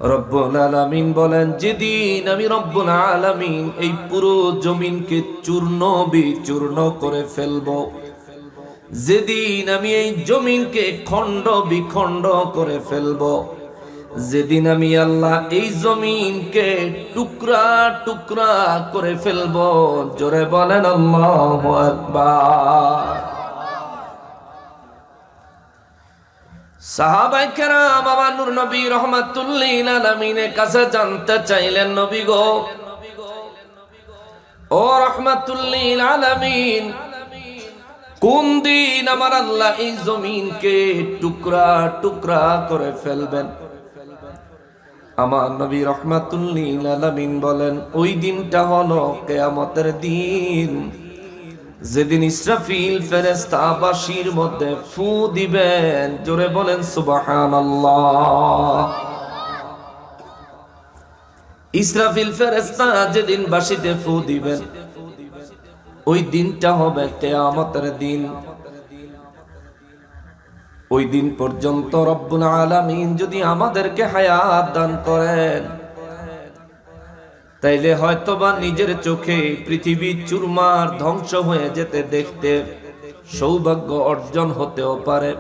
রব্বুল আলামিন বলেন, যেদিন আমি রব্বুল আলামিন এই পুরো জমিনকে চূর্ণ বিচূর্ণ করে ফেলবো, যেদিন আমি এই জমিনকে খণ্ড বিখণ্ড করে ফেলবো, যেদিন আমি আল্লাহ এই জমিনকে টুকরা টুকরা করে ফেলবো, জোরে বলেন আল্লাহু আকবার। সাহাবায়ে কেরাম আমার নূর নবী রাহমাতুল লিল আলামিনের কাছে জানতে চাইলেন, নবী গো, ও রাহমাতুল লিল আলামিন, কোন দিন আমার আল্লাহ এই জমিনকে টুকরা টুকরা করে ফেলবেন? আমার নবী রাহমাতুল লিল আলামিন বলেন, ওই দিনটা হলো কিয়ামতের দিন, যেদিন ইসরাফিল ফেরেশতা বাঁশির মধ্যে ফু দিবেন, জোরে বলেন সুবহানাল্লাহ। ইসরাফিল ফেরেশতা যেদিন বাঁশিতে ফু দিবেন, ওই দিনটা হবে কিয়ামতের দিন। ওই দিন পর্যন্ত রব্বুল আলামিন যদি আমাদেরকে হায়াত দান করেন, তাইলে হয়তোবা নিজের চোখে পৃথিবী চুরমার ধ্বংস হয়ে যেতে দেখতে সৌভাগ্য অর্জন হতেও পারে।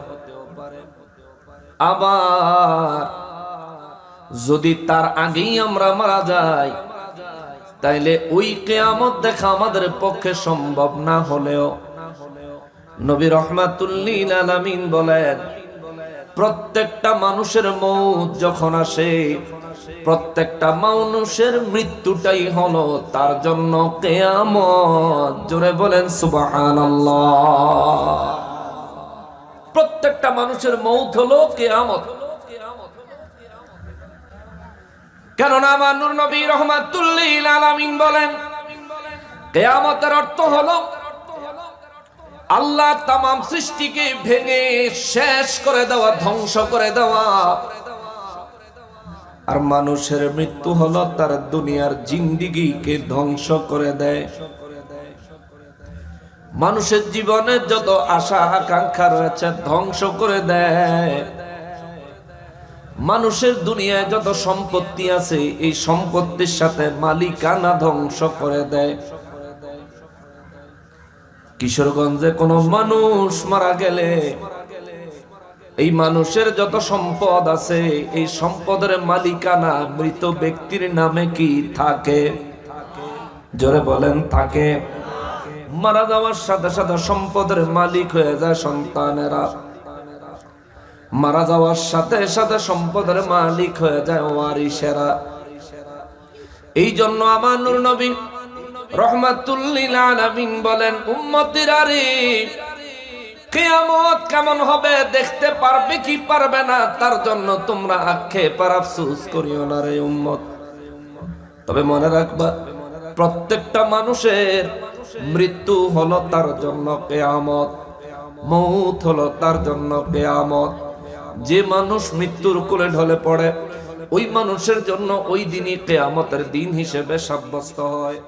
আবার যদি তার আগেই আমরা মারা যাই, তাইলে ওই কিয়ামত দেখা আমাদের পক্ষে সম্ভব না হলেও নবী রাহমাতুল লিল আলামিন বলেন, প্রত্যেকটা মানুষের মউত যখন আসে, প্রত্যেকটা মানুষের মৃত্যুটাই হলো তার জন্য কিয়ামত। জোরে বলেন সুবহানাল্লাহ। প্রত্যেকটা মানুষের মউত হলো কিয়ামত। কেননা আমার নূর নবী রাহমাতুল লিল আলামিন বলেন, কিয়ামতের অর্থ হলো আল্লাহ তামাম সৃষ্টিকে ভেঙে শেষ করে দেওয়া, ধ্বংস করে দেওয়া। আর মানুষের মৃত্যু হলো তার দুনিয়ার জিন্দেগিকে ধ্বংস করে দেয়। মানুষের জীবনে যত আশা আকাঙ্ক্ষা রয়েছে ধ্বংস করে দেয়। মানুষের দুনিয়ায় যত সম্পত্তি আছে, এই সম্পত্তির সাথে মালিকানা ধ্বংস করে দেয়। কিশোরগঞ্জে কোন মানুষ মারা গেলে এই মানুষের যত সম্পদ আছে, এই সম্পদের মালিকানা মৃত ব্যক্তির নামে কি থাকে? জোরে বলেন থাকে। মারা যাওয়ার সাথে সাথে সম্পদের মালিক হয়ে যায় সন্তানেরা, মারা যাওয়ার সাথে সাথে সম্পদের মালিক হয়ে যায় ওয়ারিসেরা। এই জন্য আমার নূর নবী রাহমাতুল লিল আলামিন বলেন, উম্মতিরা রে, কিয়ামত কেমন হবে দেখতে পারবে কি পারবে না, তার জন্য তোমরা আক্ষেপ আর আফসোস করিও না রে উম্মত। তবে মনে রাখবা, প্রত্যেকটা মানুষের মৃত্যু হলো তার জন্য কিয়ামত, মউত হলো তার জন্য কিয়ামত। যে মানুষ মৃত্যুর কোলে ঢলে পড়ে, ওই মানুষের জন্য ওই দিনই কিয়ামতের দিন হিসেবে সাব্যস্ত হয়।